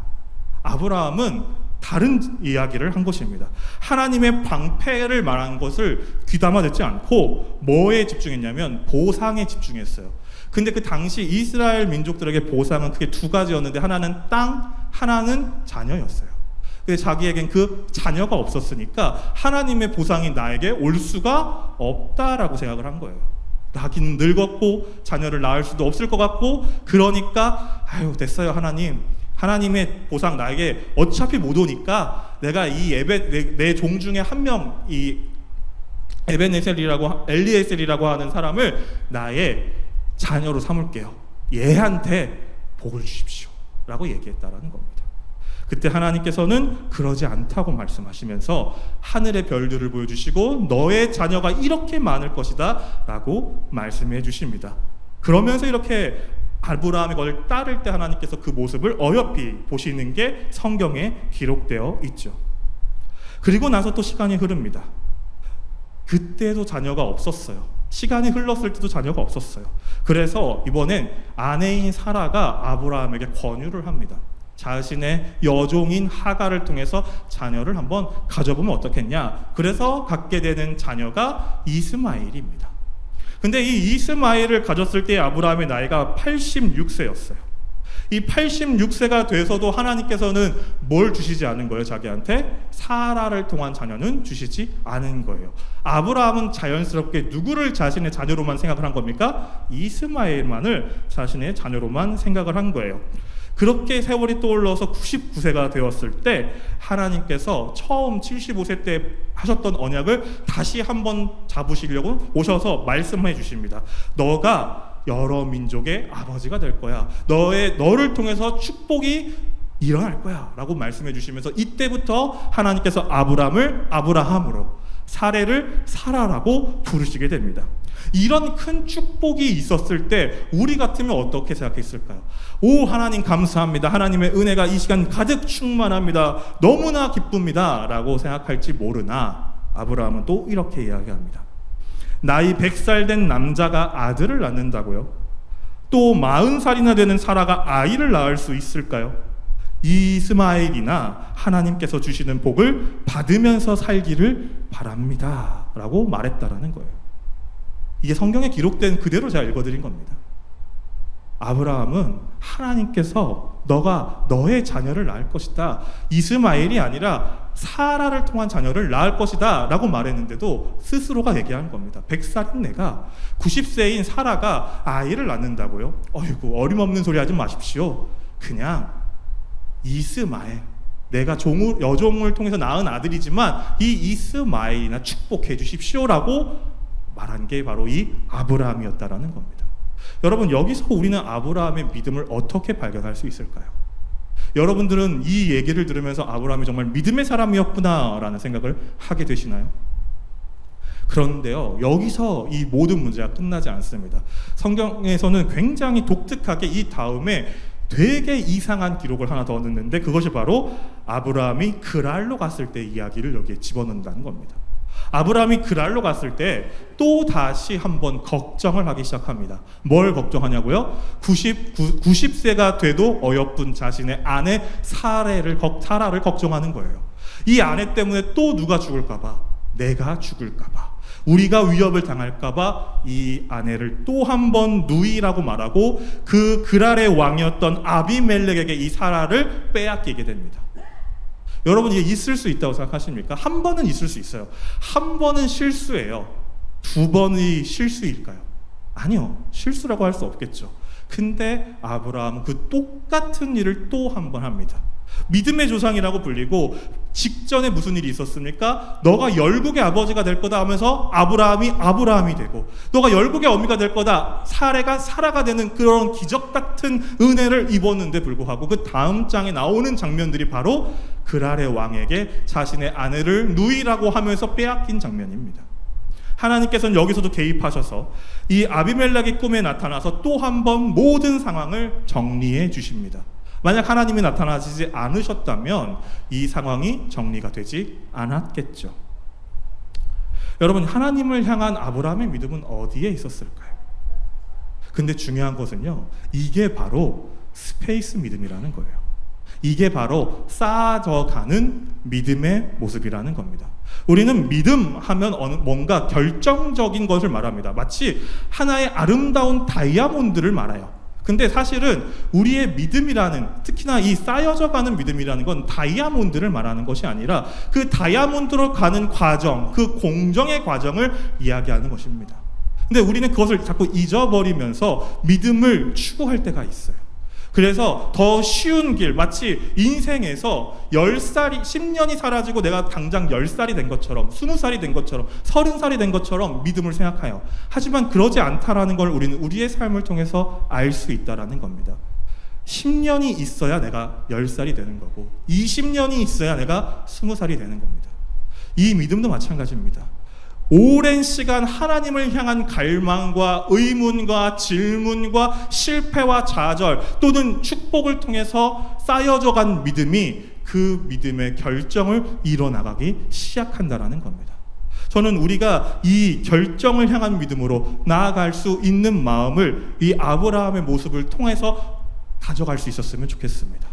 Speaker 1: 아브라함은 다른 이야기를 한 것입니다. 하나님의 방패를 말한 것을 귀담아 듣지 않고 뭐에 집중했냐면 보상에 집중했어요. 근데 그 당시 이스라엘 민족들에게 보상은 크게 2가지였는데 하나는 땅, 하나는 자녀였어요. 근데 자기에겐 그 자녀가 없었으니까 하나님의 보상이 나에게 올 수가 없다라고 생각을 한 거예요. 나긴 늙었고 자녀를 낳을 수도 없을 것 같고, 그러니까 됐어요 하나님. 하나님의 보상 나에게 어차피 못 오니까 내가 이 내 종 중에 한 명, 이 엘리에셀이라고 하는 사람을 나의 자녀로 삼을게요. 얘한테 복을 주십시오 라고 얘기했다라는 겁니다. 그때 하나님께서는 그러지 않다고 말씀하시면서 하늘의 별들을 보여주시고 너의 자녀가 이렇게 많을 것이다 라고 말씀해 주십니다. 그러면서 이렇게 아브라함의 것을 따를 때 하나님께서 그 모습을 어여삐 보시는 게 성경에 기록되어 있죠. 그리고 나서 또 시간이 흐릅니다. 그때도 자녀가 없었어요. 시간이 흘렀을 때도 자녀가 없었어요. 그래서 이번엔 아내인 사라가 아브라함에게 권유를 합니다. 자신의 여종인 하갈을 통해서 자녀를 한번 가져보면 어떻겠냐. 그래서 갖게 되는 자녀가 이스마엘입니다. 근데 이 이스마엘을 가졌을 때 아브라함의 나이가 86세였어요. 이 86세가 돼서도 하나님께서는 뭘 주시지 않은 거예요? 자기한테 사라를 통한 자녀는 주시지 않은 거예요. 아브라함은 자연스럽게 누구를 자신의 자녀로만 생각을 한 겁니까? 이스마엘만을 자신의 자녀로만 생각을 한 거예요. 그렇게 세월이 떠올라서 99세가 되었을 때 하나님께서 처음 75세 때 하셨던 언약을 다시 한번 잡으시려고 오셔서 말씀해 주십니다. 너가 여러 민족의 아버지가 될 거야. 너를 통해서 축복이 일어날 거야 라고 말씀해 주시면서 이때부터 하나님께서 아브람을 아브라함으로 사례를 사라라고 부르시게 됩니다. 이런 큰 축복이 있었을 때 우리 같으면 어떻게 생각했을까요? 오, 하나님 감사합니다. 하나님의 은혜가 이 시간 가득 충만합니다. 너무나 기쁩니다 라고 생각할지 모르나 아브라함은 또 이렇게 이야기합니다. 나이 100살 된 남자가 아들을 낳는다고요? 또 40살이나 되는 사라가 아이를 낳을 수 있을까요? 이스마엘이나 하나님께서 주시는 복을 받으면서 살기를 바랍니다 라고 말했다라는 거예요. 이게 성경에 기록된 그대로 제가 읽어드린 겁니다. 아브라함은 하나님께서 너가 너의 자녀를 낳을 것이다, 이스마엘이 아니라 사라를 통한 자녀를 낳을 것이다 라고 말했는데도 스스로가 얘기한 겁니다. 100살인 내가 90세인 사라가 아이를 낳는다고요? 어이구, 어림없는 소리 하지 마십시오. 그냥 이스마엘, 내가 여종을 통해서 낳은 아들이지만 이 이스마엘이나 축복해 주십시오라고 말한 게 바로 이 아브라함이었다라는 겁니다. 여러분, 여기서 우리는 아브라함의 믿음을 어떻게 발견할 수 있을까요? 여러분들은 이 얘기를 들으면서 아브라함이 정말 믿음의 사람이었구나라는 생각을 하게 되시나요? 그런데요, 여기서 이 모든 문제가 끝나지 않습니다. 성경에서는 굉장히 독특하게 이 다음에 되게 이상한 기록을 하나 더 넣는데 그것이 바로 아브라함이 그랄로 갔을 때 이야기를 여기에 집어넣는다는 겁니다. 아브라함이 그랄로 갔을 때 또 다시 한번 걱정을 하기 시작합니다. 뭘 걱정하냐고요? 90세가 돼도 어여쁜 자신의 아내 사라를 걱정하는 거예요. 이 아내 때문에 또 누가 죽을까봐, 내가 죽을까봐, 우리가 위협을 당할까봐 이 아내를 또 한 번 누이라고 말하고 그 그랄의 왕이었던 아비멜렉에게 이 사라를 빼앗기게 됩니다. 여러분, 이게 있을 수 있다고 생각하십니까? 한 번은 있을 수 있어요. 한 번은 실수예요. 두 번이 실수일까요? 아니요, 실수라고 할 수 없겠죠. 근데 아브라함은 그 똑같은 일을 또 한 번 합니다. 믿음의 조상이라고 불리고 직전에 무슨 일이 있었습니까? 너가 열국의 아버지가 될 거다 하면서 아브라함이 되고, 너가 열국의 어미가 될 거다, 사례가 사라가 되는 그런 기적 같은 은혜를 입었는데 불구하고 그 다음 장에 나오는 장면들이 바로 그랄의 왕에게 자신의 아내를 누이라고 하면서 빼앗긴 장면입니다. 하나님께서는 여기서도 개입하셔서 이 아비멜렉의 꿈에 나타나서 또 한 번 모든 상황을 정리해 주십니다. 만약 하나님이 나타나지 않으셨다면 이 상황이 정리가 되지 않았겠죠. 여러분, 하나님을 향한 아브라함의 믿음은 어디에 있었을까요? 근데 중요한 것은요, 이게 바로 스페이스 믿음이라는 거예요. 이게 바로 쌓아져가는 믿음의 모습이라는 겁니다. 우리는 믿음 하면 뭔가 결정적인 것을 말합니다. 마치 하나의 아름다운 다이아몬드를 말해요. 근데 사실은 우리의 믿음이라는, 특히나 이 쌓여져가는 믿음이라는 건 다이아몬드를 말하는 것이 아니라 그 다이아몬드로 가는 과정, 그 공정의 과정을 이야기하는 것입니다. 근데 우리는 그것을 자꾸 잊어버리면서 믿음을 추구할 때가 있어요. 그래서 더 쉬운 길, 마치 인생에서 10년이 사라지고 내가 당장 10살이 된 것처럼, 20살이 된 것처럼, 30살이 된 것처럼 믿음을 생각해요. 하지만 그러지 않다라는 걸 우리는 우리의 삶을 통해서 알 수 있다라는 겁니다. 10년이 있어야 내가 10살이 되는 거고 20년이 있어야 내가 20살이 되는 겁니다. 이 믿음도 마찬가지입니다. 오랜 시간 하나님을 향한 갈망과 의문과 질문과 실패와 좌절 또는 축복을 통해서 쌓여져 간 믿음이 그 믿음의 결정을 이뤄나가기 시작한다라는 겁니다. 저는 우리가 이 결정을 향한 믿음으로 나아갈 수 있는 마음을 이 아브라함의 모습을 통해서 가져갈 수 있었으면 좋겠습니다.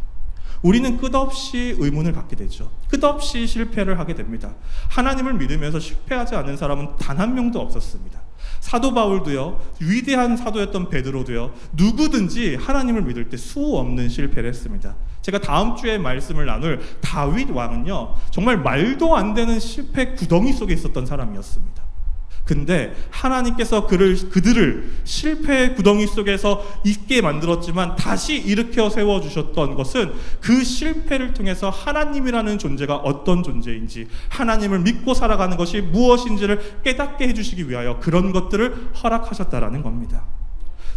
Speaker 1: 우리는 끝없이 의문을 갖게 되죠. 끝없이 실패를 하게 됩니다. 하나님을 믿으면서 실패하지 않는 사람은 단 한 명도 없었습니다. 사도 바울도요, 위대한 사도였던 베드로도요, 누구든지 하나님을 믿을 때 수 없는 실패를 했습니다. 제가 다음 주에 말씀을 나눌 다윗 왕은요, 정말 말도 안 되는 실패 구덩이 속에 있었던 사람이었습니다. 근데 하나님께서 그들을 실패의 구덩이 속에서 있게 만들었지만 다시 일으켜 세워주셨던 것은 그 실패를 통해서 하나님이라는 존재가 어떤 존재인지, 하나님을 믿고 살아가는 것이 무엇인지를 깨닫게 해주시기 위하여 그런 것들을 허락하셨다라는 겁니다.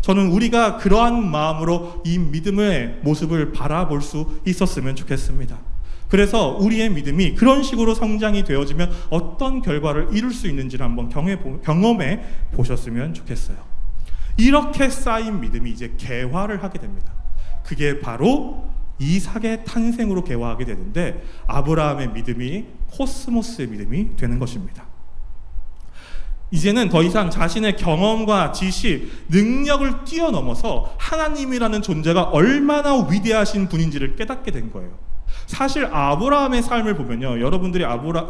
Speaker 1: 저는 우리가 그러한 마음으로 이 믿음의 모습을 바라볼 수 있었으면 좋겠습니다. 그래서 우리의 믿음이 그런 식으로 성장이 되어지면 어떤 결과를 이룰 수 있는지를 한번 경험해 보셨으면 좋겠어요. 이렇게 쌓인 믿음이 이제 개화를 하게 됩니다. 그게 바로 이삭의 탄생으로 개화하게 되는데 아브라함의 믿음이 코스모스의 믿음이 되는 것입니다. 이제는 더 이상 자신의 경험과 지식, 능력을 뛰어넘어서 하나님이라는 존재가 얼마나 위대하신 분인지를 깨닫게 된 거예요. 사실 아브라함의 삶을 보면요, 여러분들이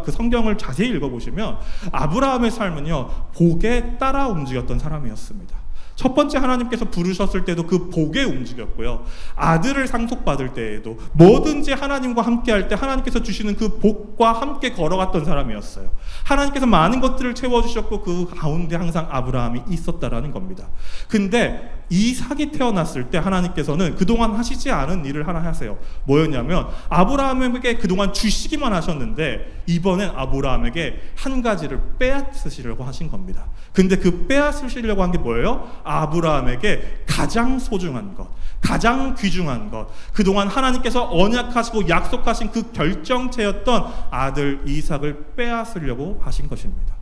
Speaker 1: 그 성경을 자세히 읽어보시면 아브라함의 삶은요, 복에 따라 움직였던 사람이었습니다. 첫 번째 하나님께서 부르셨을 때도 그 복에 움직였고요, 아들을 상속받을 때에도 뭐든지 하나님과 함께 할 때 하나님께서 주시는 그 복과 함께 걸어갔던 사람이었어요. 하나님께서 많은 것들을 채워주셨고 그 가운데 항상 아브라함이 있었다라는 겁니다. 근데 이삭이 태어났을 때 하나님께서는 그동안 하시지 않은 일을 하나 하세요. 뭐였냐면 아브라함에게 그동안 주시기만 하셨는데 이번엔 아브라함에게 한 가지를 빼앗으시려고 하신 겁니다. 근데 그 빼앗으시려고 한 게 뭐예요? 아브라함에게 가장 소중한 것, 가장 귀중한 것, 그동안 하나님께서 언약하시고 약속하신 그 결정체였던 아들 이삭을 빼앗으려고 하신 것입니다.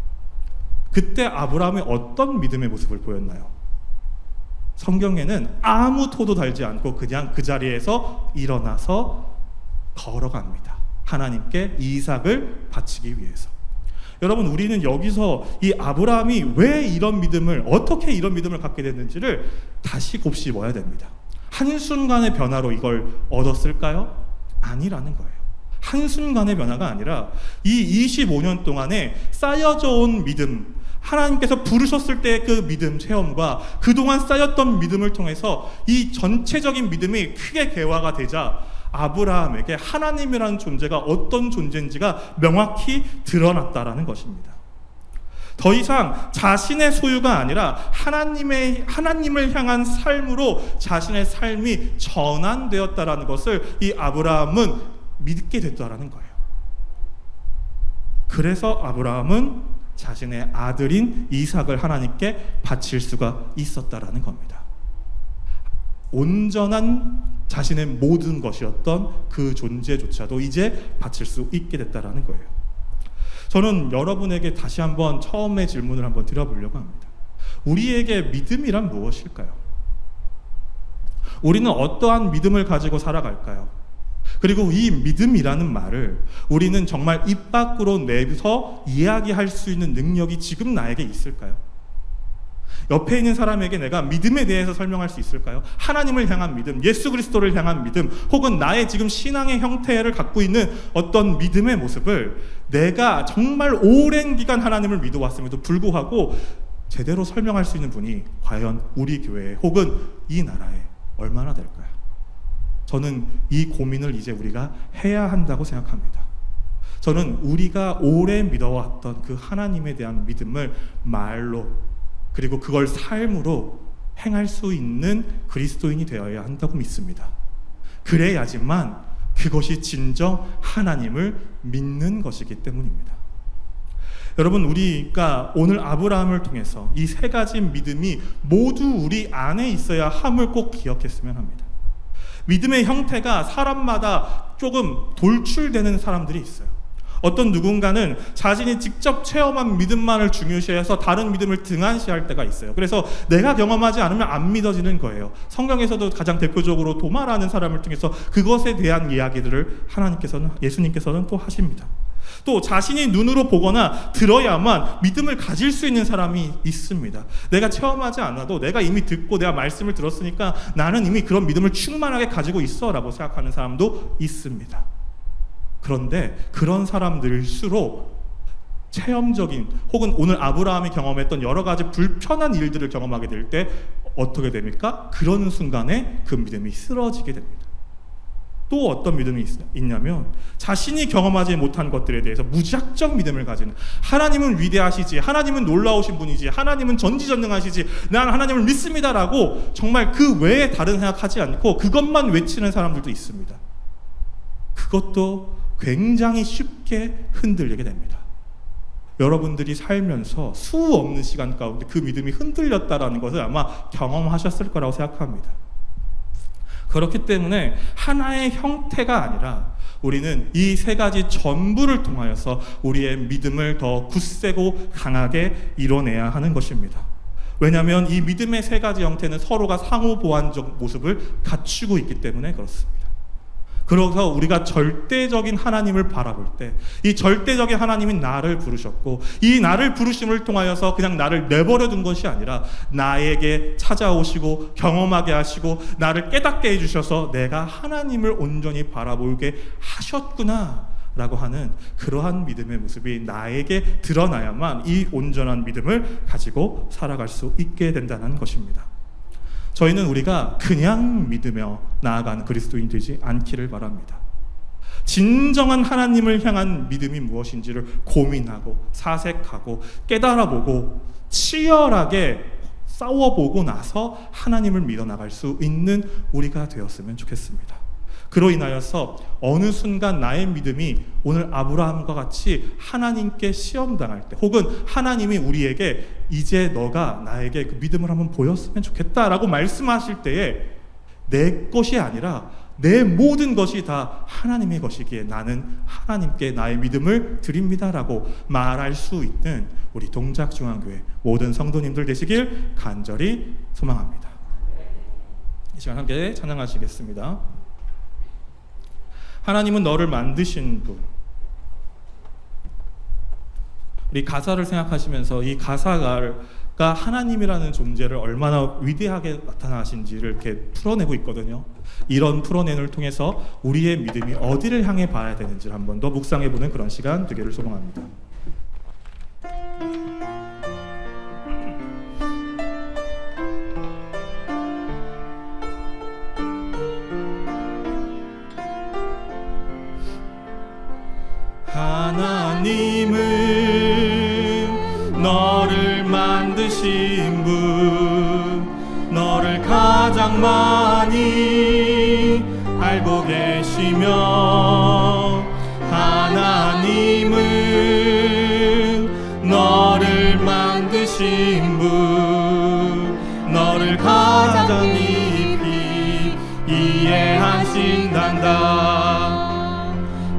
Speaker 1: 그때 아브라함이 어떤 믿음의 모습을 보였나요? 성경에는 아무 토도 달지 않고 그냥 그 자리에서 일어나서 걸어갑니다. 하나님께 이삭을 바치기 위해서. 여러분, 우리는 여기서 이 아브라함이 왜 이런 믿음을, 어떻게 이런 믿음을 갖게 됐는지를 다시 곱씹어야 됩니다. 한순간의 변화로 이걸 얻었을까요? 아니라는 거예요. 한순간의 변화가 아니라 이 25년 동안에 쌓여져 온 믿음, 하나님께서 부르셨을 때의 그 믿음 체험과 그동안 쌓였던 믿음을 통해서 이 전체적인 믿음이 크게 개화가 되자 아브라함에게 하나님이라는 존재가 어떤 존재인지가 명확히 드러났다라는 것입니다. 더 이상 자신의 소유가 아니라 하나님을 향한 삶으로 자신의 삶이 전환되었다라는 것을 이 아브라함은 믿게 됐다라는 거예요. 그래서 아브라함은 자신의 아들인 이삭을 하나님께 바칠 수가 있었다라는 겁니다. 온전한 자신의 모든 것이었던 그 존재조차도 이제 바칠 수 있게 됐다라는 거예요. 저는 여러분에게 다시 한번 처음의 질문을 한번 드려보려고 합니다. 우리에게 믿음이란 무엇일까요? 우리는 어떠한 믿음을 가지고 살아갈까요? 그리고 이 믿음이라는 말을 우리는 정말 입 밖으로 내서 이야기할 수 있는 능력이 지금 나에게 있을까요? 옆에 있는 사람에게 내가 믿음에 대해서 설명할 수 있을까요? 하나님을 향한 믿음, 예수 그리스도를 향한 믿음, 혹은 나의 지금 신앙의 형태를 갖고 있는 어떤 믿음의 모습을 내가 정말 오랜 기간 하나님을 믿어왔음에도 불구하고 제대로 설명할 수 있는 분이 과연 우리 교회에 혹은 이 나라에 얼마나 될까요? 저는 이 고민을 이제 우리가 해야 한다고 생각합니다. 저는 우리가 오래 믿어왔던 그 하나님에 대한 믿음을 말로, 그리고 그걸 삶으로 행할 수 있는 그리스도인이 되어야 한다고 믿습니다. 그래야지만 그것이 진정 하나님을 믿는 것이기 때문입니다. 여러분, 우리가 오늘 아브라함을 통해서 이 세 가지 믿음이 모두 우리 안에 있어야 함을 꼭 기억했으면 합니다. 믿음의 형태가 사람마다 조금 돌출되는 사람들이 있어요. 어떤 누군가는 자신이 직접 체험한 믿음만을 중요시해서 다른 믿음을 등한시할 때가 있어요. 그래서 내가 경험하지 않으면 안 믿어지는 거예요. 성경에서도 가장 대표적으로 도마라는 사람을 통해서 그것에 대한 이야기들을 예수님께서는 또 하십니다. 또 자신이 눈으로 보거나 들어야만 믿음을 가질 수 있는 사람이 있습니다. 내가 체험하지 않아도 내가 이미 듣고 내가 말씀을 들었으니까 나는 이미 그런 믿음을 충만하게 가지고 있어 라고 생각하는 사람도 있습니다. 그런데 그런 사람들일수록 체험적인 혹은 오늘 아브라함이 경험했던 여러 가지 불편한 일들을 경험하게 될 때 어떻게 됩니까? 그런 순간에 그 믿음이 쓰러지게 됩니다. 또 어떤 믿음이 있냐면 자신이 경험하지 못한 것들에 대해서 무작정 믿음을 가지는, 하나님은 위대하시지, 하나님은 놀라우신 분이지, 하나님은 전지전능하시지, 난 하나님을 믿습니다라고 정말 그 외에 다른 생각하지 않고 그것만 외치는 사람들도 있습니다. 그것도 굉장히 쉽게 흔들리게 됩니다. 여러분들이 살면서 수 없는 시간 가운데 그 믿음이 흔들렸다라는 것을 아마 경험하셨을 거라고 생각합니다. 그렇기 때문에 하나의 형태가 아니라 우리는 이 세 가지 전부를 통하여서 우리의 믿음을 더 굳세고 강하게 이뤄내야 하는 것입니다. 왜냐하면 이 믿음의 세 가지 형태는 서로가 상호 보완적 모습을 갖추고 있기 때문에 그렇습니다. 그래서 우리가 절대적인 하나님을 바라볼 때 이 절대적인 하나님이 나를 부르셨고 이 나를 부르심을 통하여서 그냥 나를 내버려 둔 것이 아니라 나에게 찾아오시고 경험하게 하시고 나를 깨닫게 해주셔서 내가 하나님을 온전히 바라보게 하셨구나 라고 하는 그러한 믿음의 모습이 나에게 드러나야만 이 온전한 믿음을 가지고 살아갈 수 있게 된다는 것입니다. 저희는 우리가 그냥 믿으며 나아가는 그리스도인 되지 않기를 바랍니다. 진정한 하나님을 향한 믿음이 무엇인지를 고민하고 사색하고 깨달아보고 치열하게 싸워보고 나서 하나님을 믿어 나갈 수 있는 우리가 되었으면 좋겠습니다. 그로 인하여서 어느 순간 나의 믿음이 오늘 아브라함과 같이 하나님께 시험당할 때 혹은 하나님이 우리에게 이제 너가 나에게 그 믿음을 한번 보였으면 좋겠다라고 말씀하실 때에 내 것이 아니라 내 모든 것이 다 하나님의 것이기에 나는 하나님께 나의 믿음을 드립니다라고 말할 수 있는 우리 동작중앙교회 모든 성도님들 되시길 간절히 소망합니다. 이 시간 함께 찬양하시겠습니다. 하나님은 너를 만드신 분. 우리 가사를 생각하시면서 이 가사가 하나님이라는 존재를 얼마나 위대하게 나타나신지를 이렇게 풀어내고 있거든요. 이런 풀어내는 통해서 우리의 믿음이 어디를 향해 봐야 되는지를 한 번 더 묵상해보는 그런 시간 되기를 소망합니다.
Speaker 2: 하나님은 너를 만드신 분, 너를 가장 많이 알고 계시며 하나님은 너를 만드신 분, 너를 가장 깊이 이해하신단다.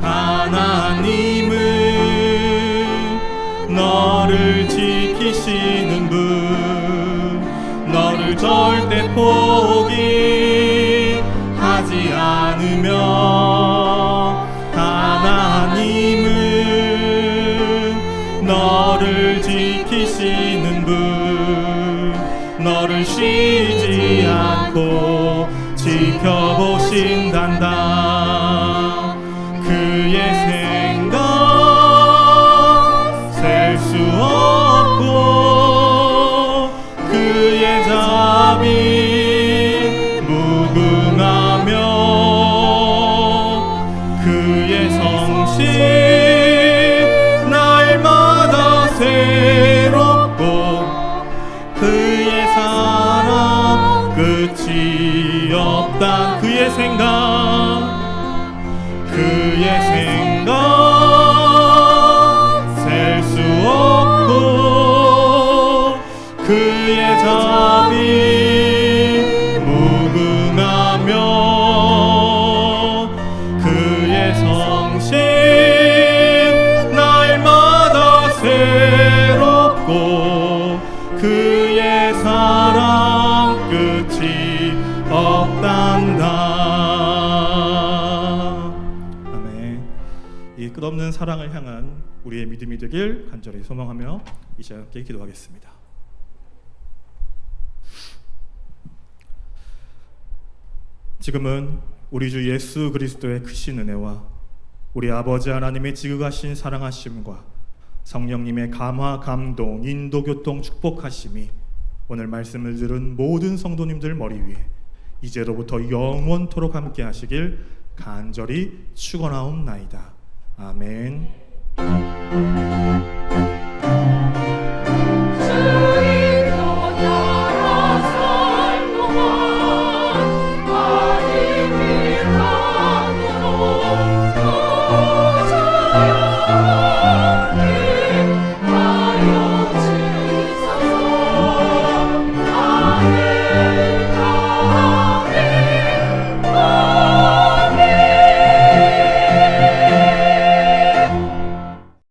Speaker 2: 하나님은 너를 지키시는 분, 너를 절대 포기하지 않으며 하나님은 너를 지키시는 분, 너를 쉬지 않고 지켜보신단다. 그의 생각 셀 수 없고 그의 자비 무궁하며 그의 성실 날마다 새롭고 그의 사랑 끝이 없다. 그의 생각 셀 수 없고 그의 자비 무궁하며
Speaker 1: 끝없는 사랑을 향한 우리의 믿음이 되길 간절히 소망하며 이 시간 함께 기도하겠습니다. 지금은 우리 주 예수 그리스도의 크신 은혜와 우리 아버지 하나님의 지극하신 사랑하심과 성령님의 감화, 감동, 인도, 교통, 축복하심이 오늘 말씀을 들은 모든 성도님들 머리 위에 이제로부터 영원토록 함께 하시길 간절히 축원하옵나이다. 아멘.